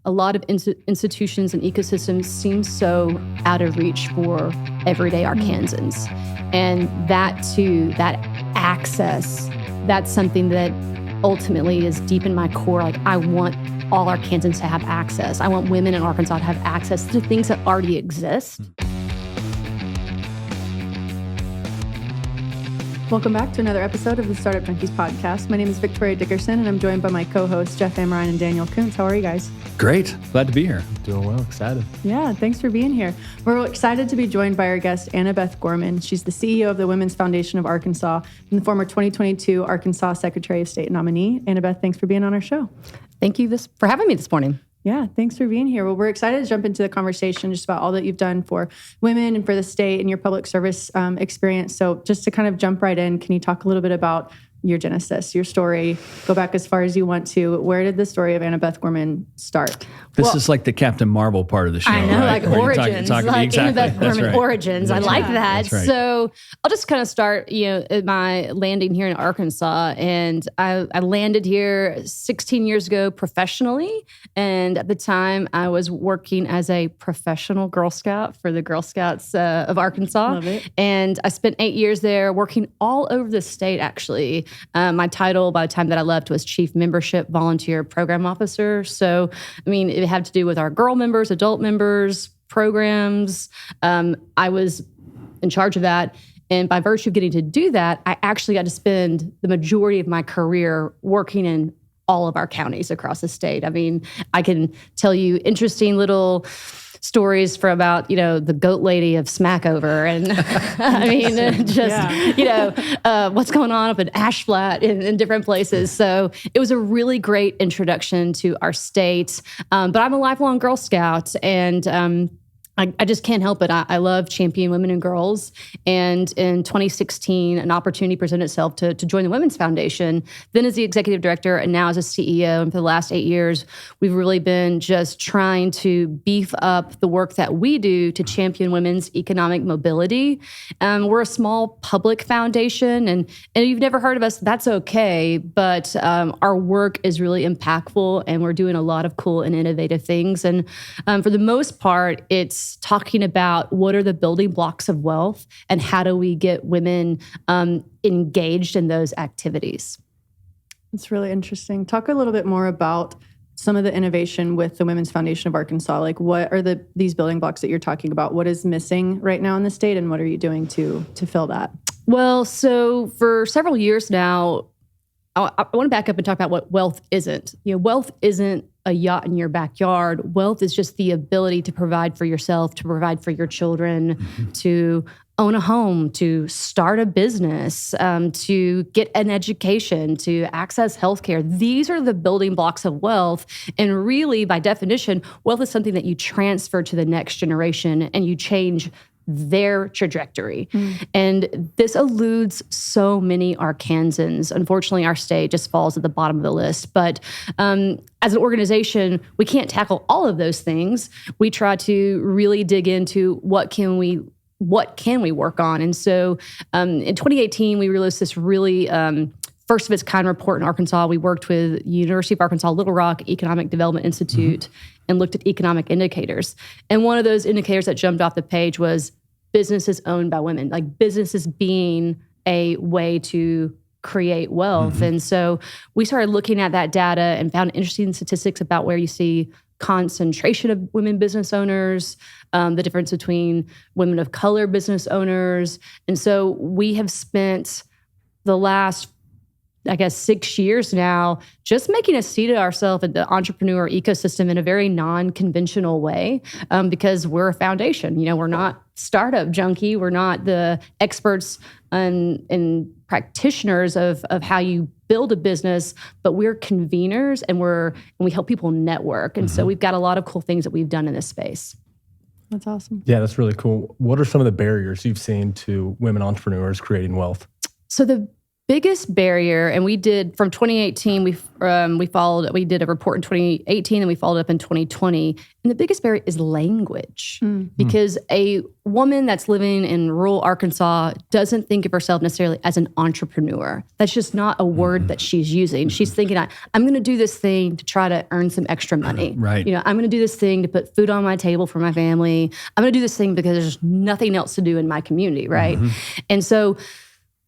A lot of institutions and ecosystems seem so out of reach for everyday Arkansans. And that too, that access, that's something that ultimately is deep in my core. Like, I want all Arkansans to have access. I want women in Arkansas to have access to things that already exist. Welcome back to another episode of the Startup Junkies podcast. My name is Victoria Dickerson, and I'm joined by my co-hosts, Jeff Amerine and Daniel Koonce. How are you guys? Great. Glad to be here. Doing well. Excited. Yeah, thanks for being here. We're excited to be joined by our guest, Anna Beth Gorman. She's the CEO of the Women's Foundation of Arkansas and the former 2022 Arkansas Secretary of State nominee. Anna Beth, thanks for being on our show. Thank you for having me this morning. Yeah, thanks for being here. Well, we're excited to jump into the conversation just about all that you've done for women and for the state and your public service experience. So just to kind of jump right in, can you talk a little bit about your genesis, your story? Go back as far as you want to. Where did the story of Anna Beth Gorman start? This is like the Captain Marvel part of the show, I know, right? like origins, like Anna Beth Gorman origins. That's I like right. that. That's right. So I'll just kind of start, at my landing here in Arkansas. And I landed here 16 years ago professionally. And at the time, I was working as a professional Girl Scout for the Girl Scouts of Arkansas. Love it. And I spent 8 years there working all over the state, actually. My title by the time that I left was Chief Membership Volunteer Program Officer. So, it had to do with our girl members, adult members, programs. I was in charge of that. And by virtue of getting to do that, I actually got to spend the majority of my career working in all of our counties across the state. I can tell you interesting little stories for about, the goat lady of Smackover. And what's going on up in Ash Flat in different places. So it was a really great introduction to our state. But I'm a lifelong Girl Scout, and I just can't help it. I love championing women and girls. And in 2016, an opportunity presented itself to join the Women's Foundation, then as the executive director and now as a CEO. And for the last 8 years, we've really been just trying to beef up the work that we do to champion women's economic mobility. We're a small public foundation, and if you've never heard of us, that's okay. But our work is really impactful, and we're doing a lot of cool and innovative things. And for the most part, it's talking about what are the building blocks of wealth and how do we get women engaged in those activities. It's really interesting. Talk a little bit more about some of the innovation with the Women's Foundation of Arkansas. Like, what are these building blocks that you're talking about? What is missing right now in the state, and what are you doing to fill that? Well, so for several years now, I want to back up and talk about what wealth isn't. Wealth isn't a yacht in your backyard. Wealth is just the ability to provide for yourself, to provide for your children, to own a home, to start a business, to get an education, to access healthcare. These are the building blocks of wealth. And really, by definition, wealth is something that you transfer to the next generation and you change their trajectory. And this eludes so many Arkansans. Unfortunately, our state just falls at the bottom of the list. But as an organization, we can't tackle all of those things. We try to really dig into what can we work on. And so in 2018, we released this really first of its kind report in Arkansas. We worked with University of Arkansas Little Rock Economic Development Institute and looked at economic indicators. And one of those indicators that jumped off the page was businesses owned by women, like businesses being a way to create wealth. And so we started looking at that data and found interesting statistics about where you see concentration of women business owners, the difference between women of color business owners. And so we have spent the last 6 years now, just making a seat of ourselves in the entrepreneur ecosystem in a very non-conventional way, because we're a foundation. We're not Startup Junkie. We're not the experts and practitioners of how you build a business, but we're conveners and we help people network. And so we've got a lot of cool things that we've done in this space. That's awesome. Yeah, that's really cool. What are some of the barriers you've seen to women entrepreneurs creating wealth? So the biggest barrier, and we did from 2018, we did a report in 2018 and we followed up in 2020. And the biggest barrier is language, because a woman that's living in rural Arkansas doesn't think of herself necessarily as an entrepreneur. That's just not a word that she's using. She's thinking, I'm going to do this thing to try to earn some extra money. Right. I'm going to do this thing to put food on my table for my family. I'm going to do this thing because there's nothing else to do in my community, right? And so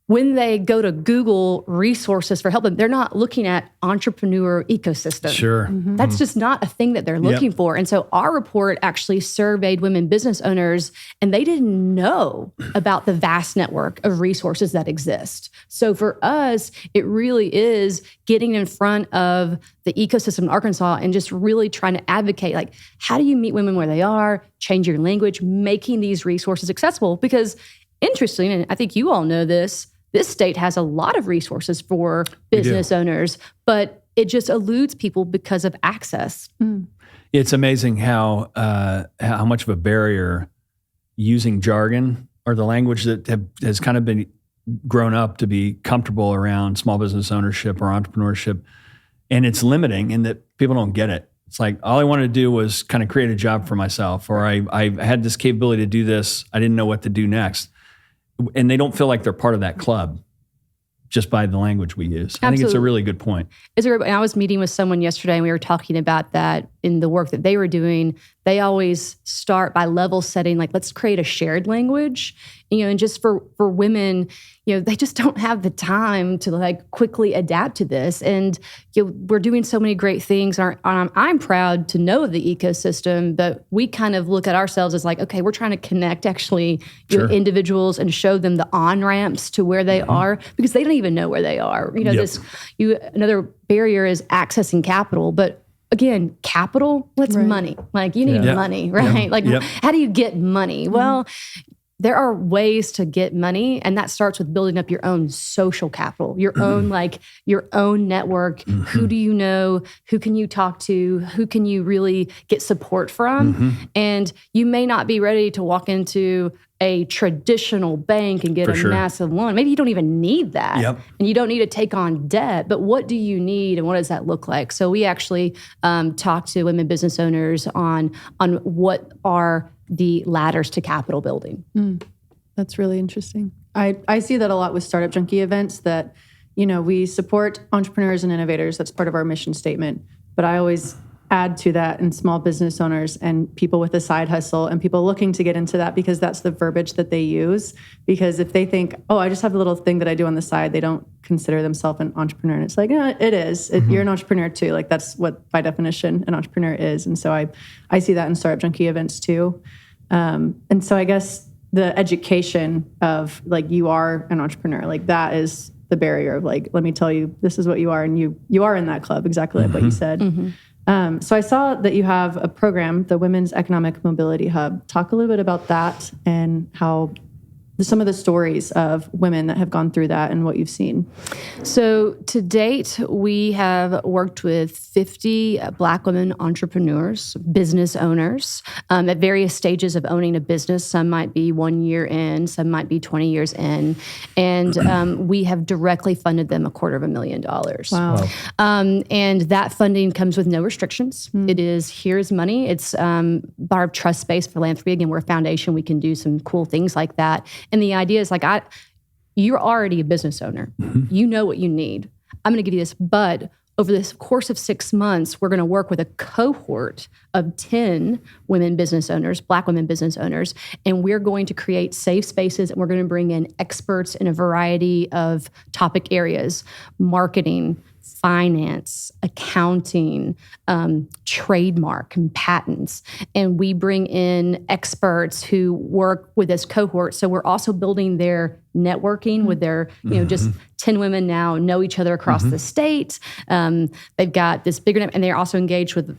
when they go to Google resources for help, they're not looking at entrepreneur ecosystem. Sure. That's just not a thing that they're looking for. And so our report actually surveyed women business owners, and they didn't know about the vast network of resources that exist. So for us, it really is getting in front of the ecosystem in Arkansas and just really trying to advocate, like, how do you meet women where they are, change your language, making these resources accessible? Because interesting, and I think you all know this state has a lot of resources for business owners, but it just eludes people because of access. It's amazing how much of a barrier using jargon or the language that has kind of been grown up to be comfortable around small business ownership or entrepreneurship. And it's limiting in that people don't get it. It's like, all I wanted to do was kind of create a job for myself, or I had this capability to do this. I didn't know what to do next. And they don't feel like they're part of that club just by the language we use. I think it's a really good point. I was meeting with someone yesterday, and we were talking about that in the work that they were doing. They always start by level setting, like, let's create a shared language. And just for women, they just don't have the time to like quickly adapt to this. And we're doing so many great things. I'm proud to know the ecosystem, but we kind of look at ourselves as like, okay, we're trying to connect actually individuals and show them the on-ramps to where they are, because they don't even know where they are. Another barrier is accessing capital, but again, capital, what's money? Like, you need money, right? Like, how do you get money? Well, there are ways to get money, and that starts with building up your own social capital, your own network. Who do you know? Who can you talk to? Who can you really get support from? And you may not be ready to walk into a traditional bank and get massive loan. Maybe you don't even need that. And you don't need to take on debt. But what do you need, and what does that look like? So we actually talk to women business owners on what are the ladders to capital building. That's really interesting. I see that a lot with Startup Junkie events, that we support entrepreneurs and innovators. That's part of our mission statement. But I always add to that in small business owners and people with a side hustle and people looking to get into that, because that's the verbiage that they use. Because if they think, oh, I just have a little thing that I do on the side, they don't consider themselves an entrepreneur. And it's like, yeah, it is. You're an entrepreneur too. Like, that's what, by definition, an entrepreneur is. And so I see that in Startup Junkie events too. And so I guess the education of like, you are an entrepreneur, like that is the barrier of like, let me tell you, this is what you are. And you are in that club, exactly like what you said. So I saw that you have a program, the Women's Economic Mobility Hub. Talk a little bit about that and how some of the stories of women that have gone through that and what you've seen. So to date, we have worked with 50 Black women entrepreneurs, business owners, at various stages of owning a business. Some might be 1 year in, some might be 20 years in. And we have directly funded them $250,000. Wow. And that funding comes with no restrictions. It is, here's money. It's our trust-based philanthropy. Again, we're a foundation. We can do some cool things like that. And the idea is like, you're already a business owner. You know what you need. I'm going to give you this, but over this course of 6 months, we're going to work with a cohort of 10 women business owners, Black women business owners, and we're going to create safe spaces, and we're going to bring in experts in a variety of topic areas: marketing, finance, accounting, trademark, and patents. And we bring in experts who work with this cohort. So we're also building their networking with their, just 10 women now know each other across the state. They've got this bigger, and they're also engaged with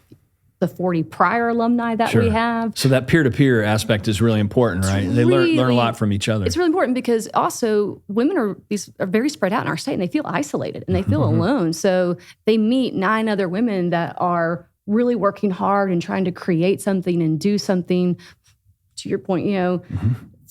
the 40 prior alumni that we have. So that peer-to-peer aspect is really important, right? They learn a lot from each other. It's really important because also women are very spread out in our state, and they feel isolated and they feel alone. So they meet 9 other women that are really working hard and trying to create something and do something. To your point,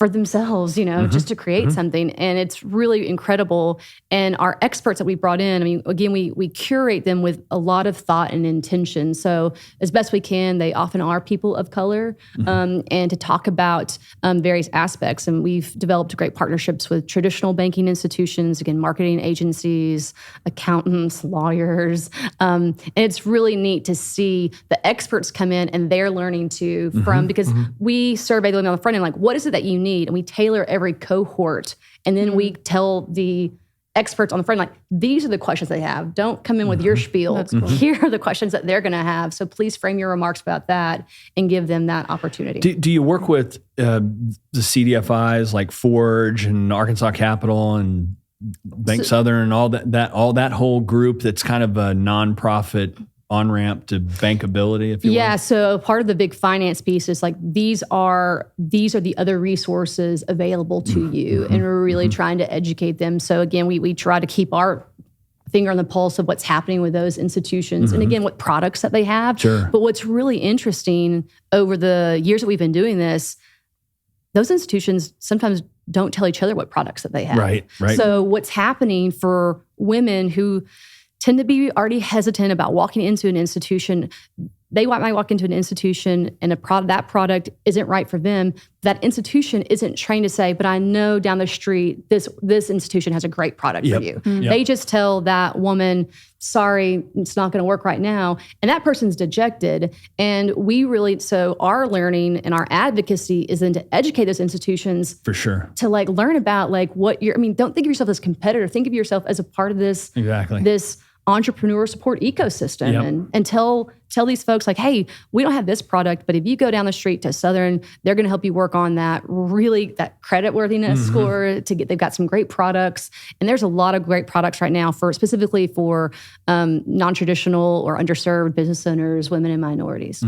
for themselves, just to create something. And it's really incredible. And our experts that we brought in, I mean, again, we curate them with a lot of thought and intention. So as best we can, they often are people of color, and to talk about various aspects. And we've developed great partnerships with traditional banking institutions, again, marketing agencies, accountants, lawyers. And it's really neat to see the experts come in and they're learning too because we survey them on the front end, like, what is it that you need? And we tailor every cohort. And then we tell the experts on the front, like, these are the questions they have. Don't come in with your spiel. That's cool. Here are the questions that they're going to have. So please frame your remarks about that and give them that opportunity. Do you work with the CDFIs like Forge and Arkansas Capital and Bank Southern and all that whole group that's kind of a nonprofit on-ramp to bankability, if you will? Yeah, so part of the big finance piece is like these are the other resources available to you, and we're really trying to educate them. So again, we try to keep our finger on the pulse of what's happening with those institutions, and again, what products that they have. Sure. But what's really interesting over the years that we've been doing this, those institutions sometimes don't tell each other what products that they have. Right. So what's happening for women who tend to be already hesitant about walking into an institution. They might walk into an institution and that product isn't right for them. That institution isn't trained to say, but I know down the street, this institution has a great product for you. They just tell that woman, sorry, it's not going to work right now. And that person's dejected. And so our learning and our advocacy is then to educate those institutions. For sure. To like learn about like don't think of yourself as a competitor. Think of yourself as a part of this. Exactly. This entrepreneur support ecosystem and tell these folks like, hey, we don't have this product, but if you go down the street to Southern, they're going to help you work on that creditworthiness score they've got some great products. And there's a lot of great products right now specifically for non-traditional or underserved business owners, women and minorities.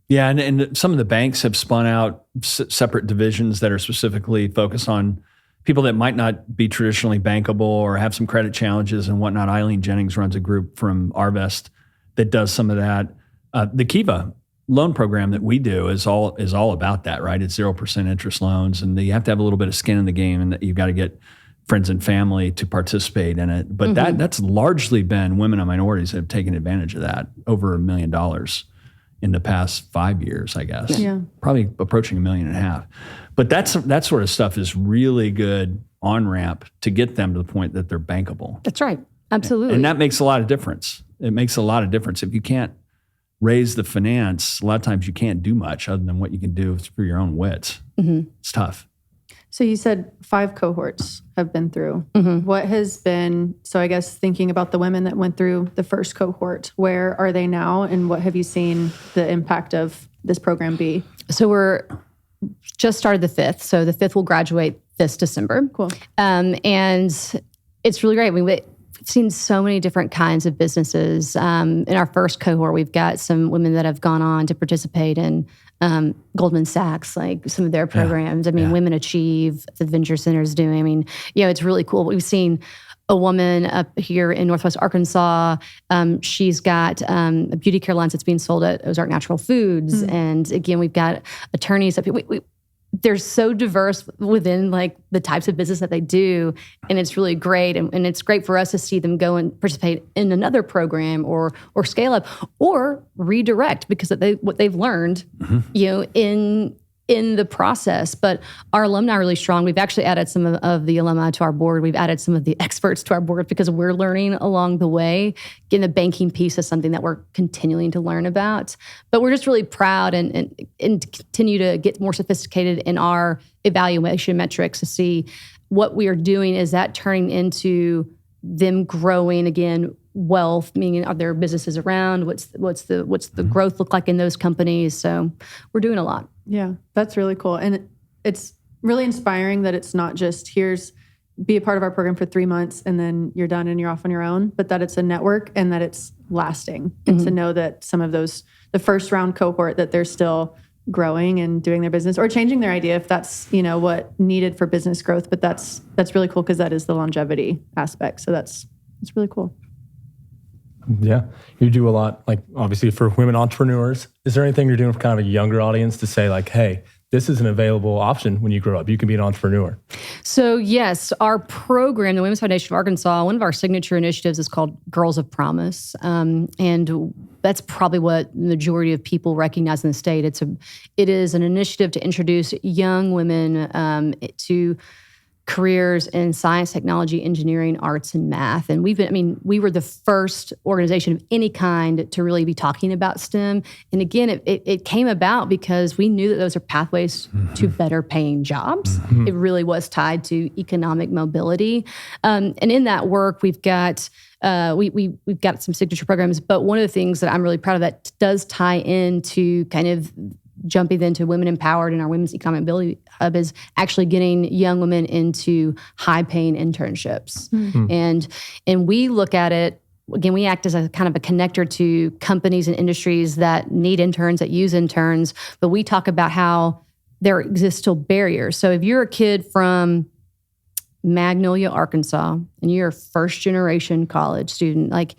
Yeah. And some of the banks have spun out separate divisions that are specifically focused on people that might not be traditionally bankable or have some credit challenges and whatnot. Eileen Jennings runs a group from Arvest that does some of that. The Kiva loan program that we do is all about that, right? It's 0% interest loans, and you have to have a little bit of skin in the game, and that you've got to get friends and family to participate in it. But that's largely been women and minorities that have taken advantage of that. Over $1 million in the past 5 years, I guess. Yeah. Probably approaching $1.5 million. But that sort of stuff is really good on-ramp to get them to the point that they're bankable. That's right. Absolutely. And that makes a lot of difference. It makes a lot of difference. If you can't raise the finance, a lot of times you can't do much other than what you can do through your own wits. It's tough. So you said 5 cohorts have been through. What has been, so I guess thinking about the women that went through the first cohort, where are they now, and what have you seen the impact of this program be? So we're just started the 5th. So the 5th will graduate this December. Cool. And it's really great. We've seen so many different kinds of businesses. In our first cohort, we've got some women that have gone on to participate in Goldman Sachs, like some of their programs. Women Achieve, the Venture Center is doing. It's really cool. We've seen a woman up here in Northwest Arkansas. She's got a beauty care line that's being sold at Ozark Natural Foods. And again, we've got attorneys up here. They're so diverse within like the types of business that they do. And it's really great. And it's great for us to see them go and participate in another program or scale up or redirect because what they've learned, in the process. But our alumni are really strong. We've actually added some of the alumni to our board. We've added some of the experts to our board because we're learning along the way. Again, the banking piece is something that we're continuing to learn about. But we're just really proud and continue to get more sophisticated in our evaluation metrics to see what we are doing. Is that turning into them growing again wealth, meaning are there businesses around? What's the growth look like in those companies? So we're doing a lot. Yeah, that's really cool. And it's really inspiring that it's not just be a part of our program for 3 months and then you're done and you're off on your own, but that it's a network and that it's lasting. And to know that some of the first round cohort, that they're still growing and doing their business or changing their idea if that's, what needed for business growth. But that's really cool because that is the longevity aspect. So it's really cool. Yeah, you do a lot, like obviously for women entrepreneurs. Is there anything you're doing for kind of a younger audience to say like, hey, this is an available option when you grow up. You can be an entrepreneur. So yes, our program, the Women's Foundation of Arkansas, one of our signature initiatives is called Girls of Promise. And that's probably what the majority of people recognize in the state. It is an initiative to introduce young women to careers in science, technology, engineering, arts, and math. And we were the first organization of any kind to really be talking about STEM. And again, it came about because we knew that those are pathways to better paying jobs. It really was tied to economic mobility. And in that work, we've got we've got some signature programs, but one of the things that I'm really proud of that does tie into kind of jumping into Women Empowered in our Women's Economic Mobility Hub is actually getting young women into high-paying internships. And we look at it, again, we act as a kind of a connector to companies and industries that need interns, that use interns, but we talk about how there exist still barriers. So if you're a kid from Magnolia, Arkansas, and you're a first-generation college student, like,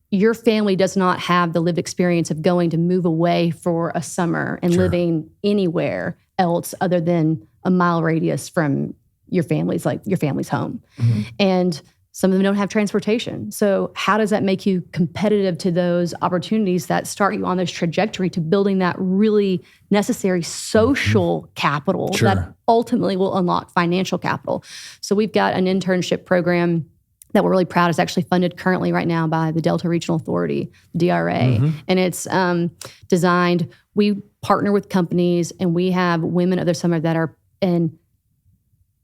your family does not have the lived experience of going to move away for a summer and living anywhere else other than a mile radius from your family's home. And some of them don't have transportation. So how does that make you competitive to those opportunities that start you on this trajectory to building that really necessary social capital that ultimately will unlock financial capital? So we've got an internship program that we're really proud is actually funded currently right now by the Delta Regional Authority, DRA. And it's designed, we partner with companies and we have women of the summer that are in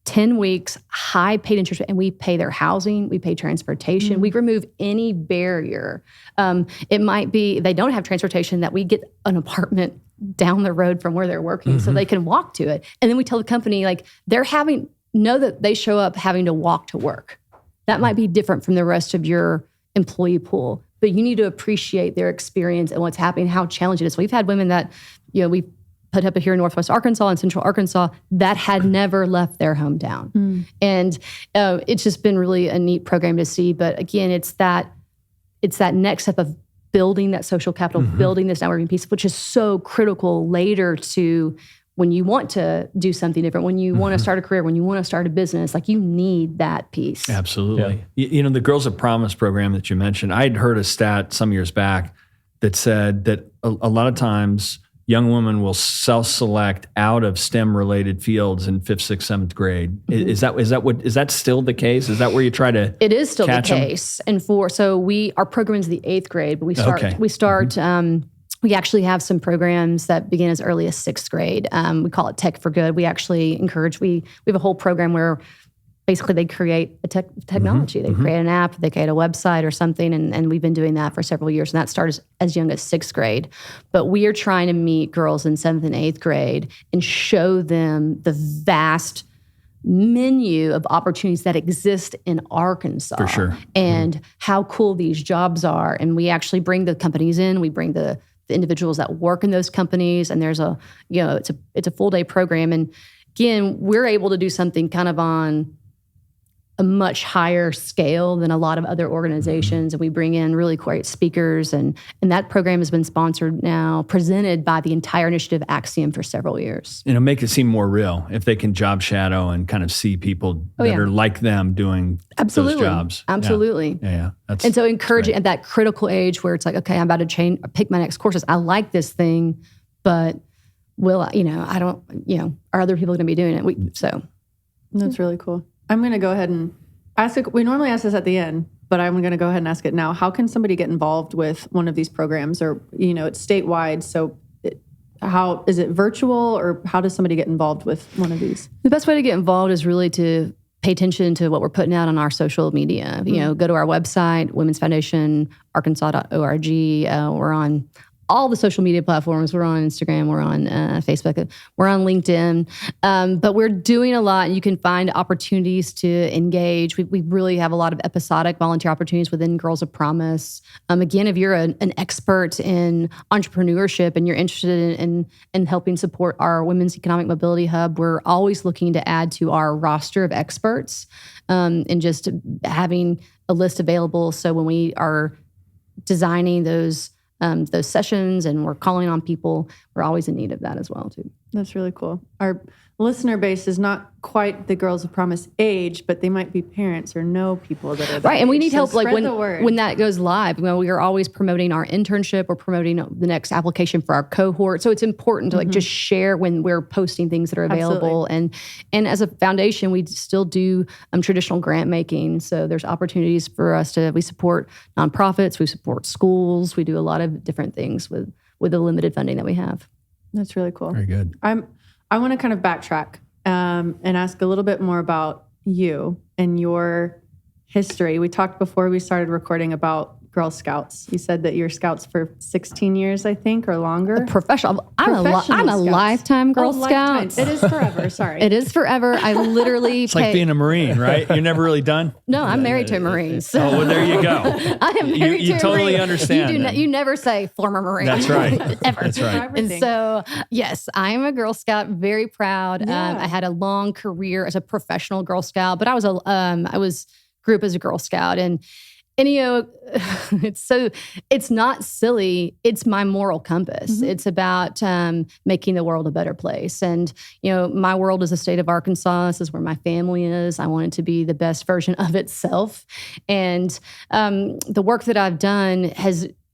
10 weeks, high paid internship, and we pay their housing, we pay transportation, we remove any barrier. It might be they don't have transportation, that we get an apartment down the road from where they're working so they can walk to it. And then we tell the company, like, know that they show up having to walk to work. That might be different from the rest of your employee pool, but you need to appreciate their experience and what's happening, how challenging it is. We've had women that, we put up here in Northwest Arkansas and Central Arkansas that had never left their hometown. And it's just been really a neat program to see. But again, it's that next step of building that social capital, building this networking piece, which is so critical later to when you want to do something different, when you want to start a career, when you want to start a business, like, you need that piece. Absolutely. Yeah. The Girls of Promise program that you mentioned, I'd heard a stat some years back that said that a lot of times young women will self-select out of STEM-related fields in 5th, 6th, 7th grade. Is that still the case? Is that where you try to It is still the catch 'em? case. And our program is the 8th grade, but we actually have some programs that begin as early as 6th grade. We call it Tech for Good. We actually encourage, we have a whole program where basically they create a technology. They create an app, they create a website or something, and we've been doing that for several years, and that started as young as 6th grade. But we are trying to meet girls in 7th and 8th grade and show them the vast menu of opportunities that exist in Arkansas. For sure. And how cool these jobs are. And we actually bring the companies in, we bring the individuals that work in those companies, and there's it's a full day program. And again, we're able to do something kind of on a much higher scale than a lot of other organizations. And we bring in really great speakers, and that program has been presented by the entire initiative Axiom for several years. Make it seem more real if they can job shadow and kind of see people that are like them doing those jobs. Absolutely. Yeah. And so encouraging at that critical age where it's like, okay, I'm about to pick my next courses. I like this thing, but I don't, are other people going to be doing it? That's really cool. I'm going to go ahead and ask it. We normally ask this at the end, but I'm going to go ahead and ask it now. How can somebody get involved with one of these programs? Or, it's statewide. So how is it virtual, or how does somebody get involved with one of these? The best way to get involved is really to pay attention to what we're putting out on our social media. Go to our website, Women's Foundation, Arkansas.org. We're on all the social media platforms. We're on Instagram, we're on Facebook, we're on LinkedIn, but we're doing a lot. You can find opportunities to engage. We really have a lot of episodic volunteer opportunities within Girls of Promise. Again, if you're an expert in entrepreneurship and you're interested in helping support our Women's Economic Mobility Hub, we're always looking to add to our roster of experts, and just having a list available. So when we are designing those sessions and we're calling on people, we're always in need of that as well too. That's really cool. Our listener base is not quite the Girls of Promise age, but they might be parents or know people that are that right. And we age. need So help. Like spread the word. when that goes live, we are always promoting our internship or promoting the next application for our cohort. So it's important to like just share when we're posting things that are available. And as a foundation, we still do traditional grant making. So there's opportunities for us we support nonprofits, we support schools, we do a lot of different things with the limited funding that we have. That's really cool. Very good. I want to kind of backtrack and ask a little bit more about you and your history. We talked before we started recording about Girl Scouts. You said that you're Scouts for 16 years, I think, or longer. Professional. I'm a Scouts. lifetime Girl Lifetime. Scout. It is forever. Sorry. It is forever. I literally It's like being a Marine, right? You're never really done. No, I'm married to a Marine. So Oh, well, there you go. I am married to You a totally Marine. understand. You never say former Marine. That's right. Ever. That's right. And Everything. so, yes, I am a Girl Scout. Very proud. Yeah. I had a long career as a professional Girl Scout, but I was grew up as a Girl Scout, and it's not silly. It's my moral compass. It's about making the world a better place. And, my world is the state of Arkansas. This is where my family is. I want it to be the best version of itself. And the work that I've done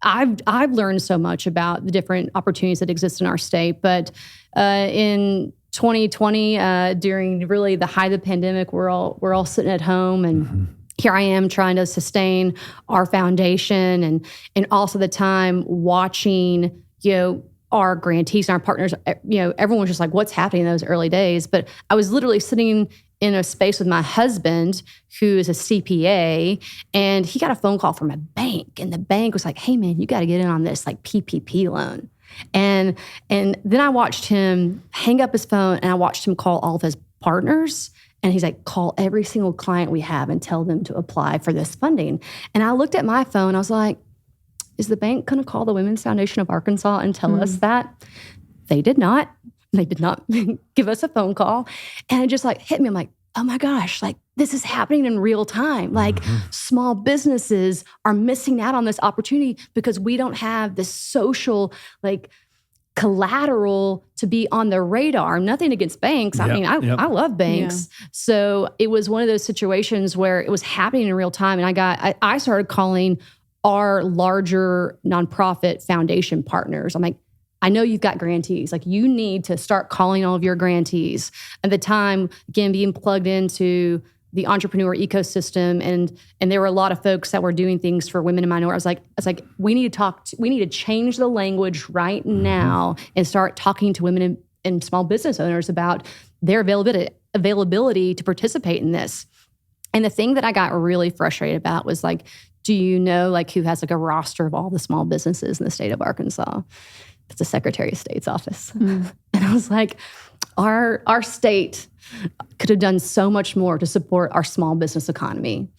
I've learned so much about the different opportunities that exist in our state. But in 2020, during really the height of the pandemic, we're all sitting at home, and here I am trying to sustain our foundation, and also the time watching, our grantees and our partners. Everyone was just like, "What's happening in those early days?" But I was literally sitting in a space with my husband, who is a CPA, and he got a phone call from a bank, and the bank was like, "Hey, man, you got to get in on this like PPP loan." And then I watched him hang up his phone, and I watched him call all of his partners. And he's like, "Call every single client we have and tell them to apply for this funding." And I looked at my phone. I was like, is the bank going to call the Women's Foundation of Arkansas and tell us that? They did not. They did not give us a phone call. And it just like hit me. I'm like, oh my gosh, like this is happening in real time. Like small businesses are missing out on this opportunity because we don't have this social like collateral to be on the radar. Nothing against banks. I mean, I love banks. Yeah. So it was one of those situations where it was happening in real time. And I started calling our larger nonprofit foundation partners. I'm like, I know you've got grantees. Like you need to start calling all of your grantees. At the time, again, being plugged into the entrepreneur ecosystem, and there were a lot of folks that were doing things for women and minorities. I was like, we need to change the language right now and start talking to women and small business owners about their availability to participate in this. And the thing that I got really frustrated about was like, do you know like who has like a roster of all the small businesses in the state of Arkansas? It's the Secretary of State's office. And I was like, our state could have done so much more to support our small business economy.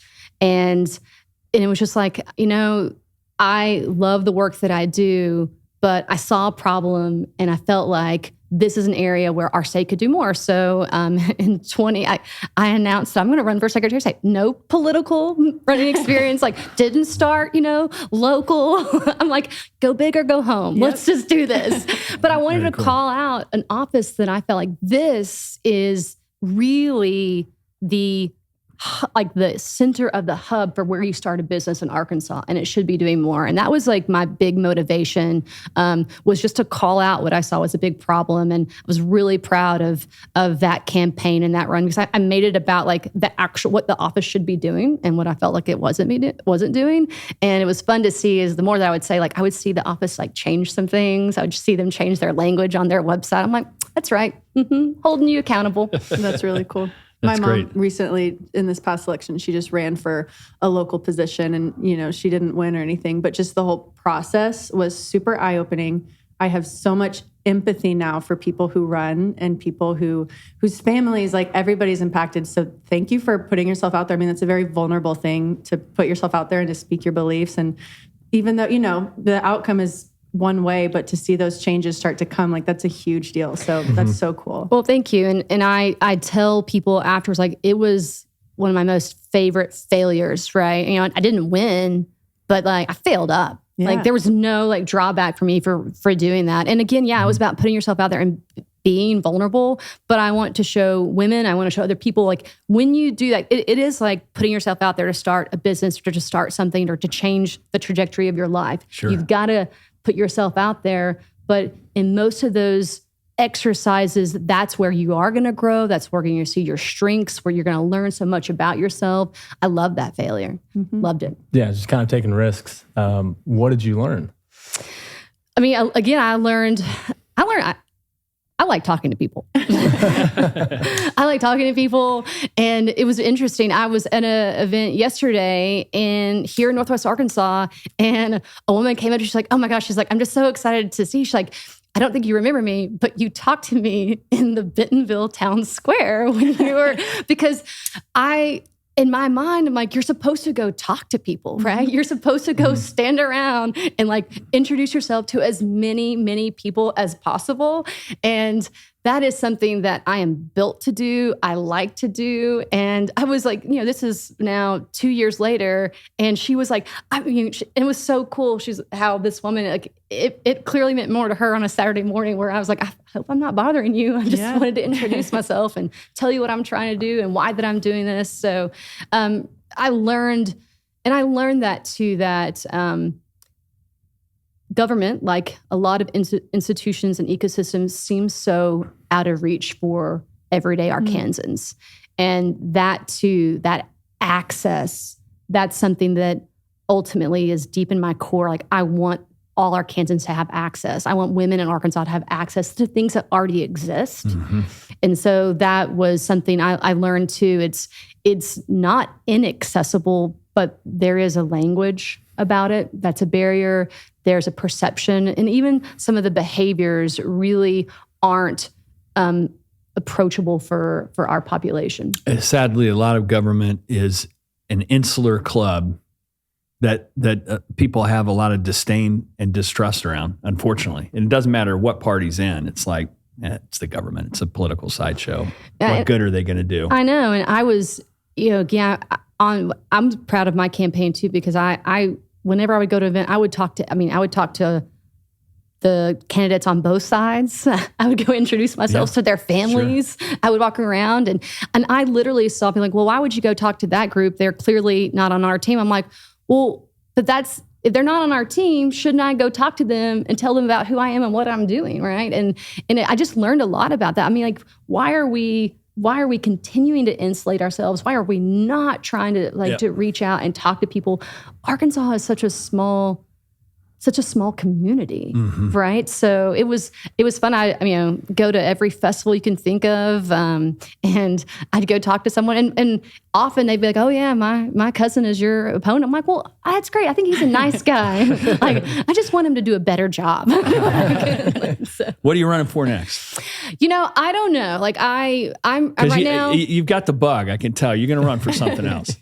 And it was just like, I love the work that I do, but I saw a problem and I felt like this is an area where our state could do more. So in 20, I announced I'm going to run for Secretary of State. No political running experience, like didn't start, local. I'm like, go big or go home. Yep. Let's just do this. But I wanted to call out an office that I felt like this is really the center of the hub for where you start a business in Arkansas, and it should be doing more. And that was like my big motivation, was just to call out what I saw was a big problem. And I was really proud of that campaign and that run, because I made it about like the actual, what the office should be doing and what I felt like it wasn't doing. And it was fun to see is the more that I would say, like I would see the office like change some things. I would see them change their language on their website. I'm like, that's right. Holding you accountable. That's really cool. That's my mom great. recently, in this past election, she just ran for a local position, and she didn't win or anything, but just the whole process was super eye-opening. I have so much empathy now for people who run and people whose families, like everybody's impacted. So thank you for putting yourself out there. I mean, that's a very vulnerable thing to put yourself out there and to speak your beliefs. And even though, the outcome is one way, but to see those changes start to come, like that's a huge deal. So that's so cool. Well, thank you. And I tell people afterwards, like it was one of my most favorite failures, right? I didn't win, but like I failed up. Yeah. Like there was no like drawback for me for doing that. And again, it was about putting yourself out there and being vulnerable, but I want to show women, I want to show other people, like when you do that, it is like putting yourself out there to start a business or to start something or to change the trajectory of your life. Sure. You've got to put yourself out there. But in most of those exercises, that's where you are going to grow. That's where you're going to see your strengths, where you're going to learn so much about yourself. I love that failure. Loved it. Yeah, just kind of taking risks. What did you learn? I mean, again, I learned I like talking to people. I like talking to people. And it was interesting. I was at an event yesterday here in Northwest Arkansas, and a woman came up and she's like, oh my gosh, she's like, I'm just so excited to see you. She's like, I don't think you remember me, but you talked to me in the Bentonville Town Square when you were, because in my mind, I'm like, you're supposed to go talk to people, right? You're supposed to go stand around and like introduce yourself to as many people as possible. And that is something that I am built to do. I like to do. And I was like, this is now 2 years later. And she was like, it was so cool. She's how this woman, like, it clearly meant more to her on a Saturday morning where I was like, I hope I'm not bothering you. I just wanted to introduce myself and tell you what I'm trying to do and why that I'm doing this. So I learned that too, that government, like a lot of institutions and ecosystems, seems so out of reach for everyday Arkansans. And that too, that access, that's something that ultimately is deep in my core. Like, I want all Arkansans to have access. I want women in Arkansas to have access to things that already exist. And so that was something I learned too. It's not inaccessible, but there is a language about it that's a barrier. There's a perception, and even some of the behaviors really aren't approachable for our population. Sadly, a lot of government is an insular club that people have a lot of disdain and distrust around, unfortunately. And it doesn't matter what party's in. It's like, it's the government. It's a political sideshow. What good are they going to do? I know. And I was, I'm proud of my campaign too, because I whenever I would go to an event, I would talk to the candidates on both sides. I would go introduce myself to their families. Sure. I would walk around and I literally saw people like, well, why would you go talk to that group? They're clearly not on our team. I'm like, well, but if they're not on our team, shouldn't I go talk to them and tell them about who I am and what I'm doing, right? And I just learned a lot about that. I mean, like, why are we continuing to insulate ourselves? Why are we not trying to to reach out and talk to people? Arkansas is such a small community, right? So it was fun. I go to every festival you can think of, and I'd go talk to someone, and often they'd be like, "Oh yeah, my cousin is your opponent." I'm like, "Well, that's great. I think he's a nice guy. Like, I just want him to do a better job." So, what are you running for next? I don't know. Like I'm right now. You've got the bug. I can tell. You're going to run for something else.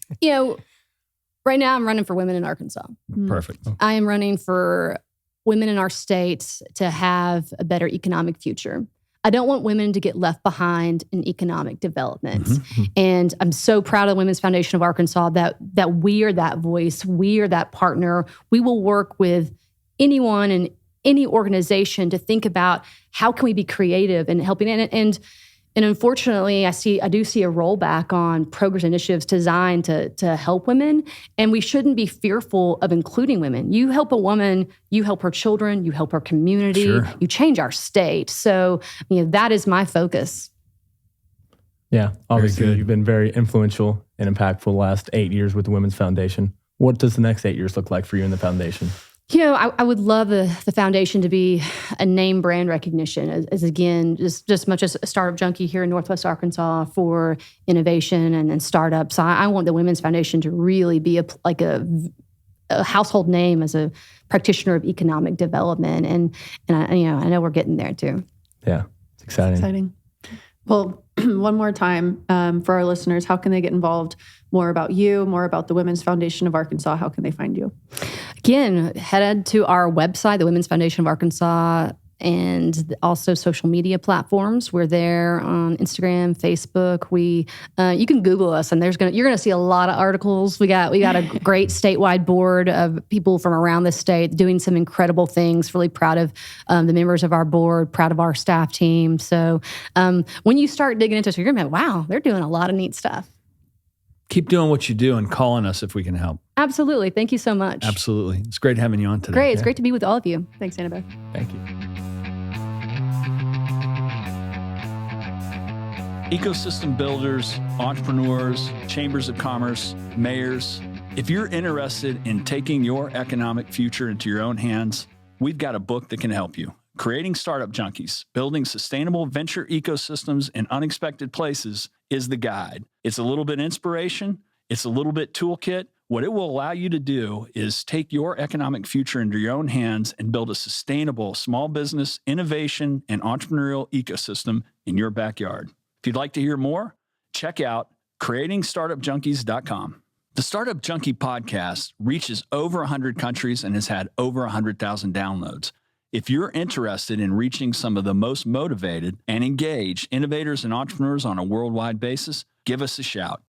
Right now, I'm running for women in Arkansas. Perfect. I am running for women in our state to have a better economic future. I don't want women to get left behind in economic development. And I'm so proud of the Women's Foundation of Arkansas that we are that voice. We are that partner. We will work with anyone and any organization to think about how can we be creative in helping. And unfortunately, I do see a rollback on programs and initiatives designed to help women, and we shouldn't be fearful of including women. You help a woman, you help her children, you help her community, you change our state. So, that is my focus. Yeah, obviously you've been very influential and impactful the last 8 years with the Women's Foundation. What does the next 8 years look like for you in the foundation? I would love the foundation to be a name brand recognition as again, just much as a Startup Junkie here in Northwest Arkansas for innovation and startups. I want the Women's Foundation to really be a household name as a practitioner of economic development. And I know we're getting there too. Yeah, it's exciting. It's exciting. Well, one more time for our listeners, how can they get involved? More about you, more about the Women's Foundation of Arkansas. How can they find you? Again, head to our website, the Women's Foundation of Arkansas and also social media platforms. We're there on Instagram, Facebook. You can Google us, and you're gonna see a lot of articles. We got a great statewide board of people from around the state doing some incredible things. Really proud of the members of our board, proud of our staff team. So when you start digging into it, you're gonna be like, wow, they're doing a lot of neat stuff. Keep doing what you do and calling us if we can help. Absolutely. Thank you so much. Absolutely. It's great having you on today. Great. It's great to be with all of you. Thanks, Anna Beth. Thank you. Ecosystem builders, entrepreneurs, chambers of commerce, mayors, if you're interested in taking your economic future into your own hands, we've got a book that can help you. Creating Startup Junkies, Building Sustainable Venture Ecosystems in Unexpected Places is the guide. It's a little bit inspiration. It's a little bit toolkit. What it will allow you to do is take your economic future into your own hands and build a sustainable small business, innovation, and entrepreneurial ecosystem in your backyard. If you'd like to hear more, check out creatingstartupjunkies.com. The Startup Junkie podcast reaches over 100 countries and has had over 100,000 downloads. If you're interested in reaching some of the most motivated and engaged innovators and entrepreneurs on a worldwide basis, give us a shout.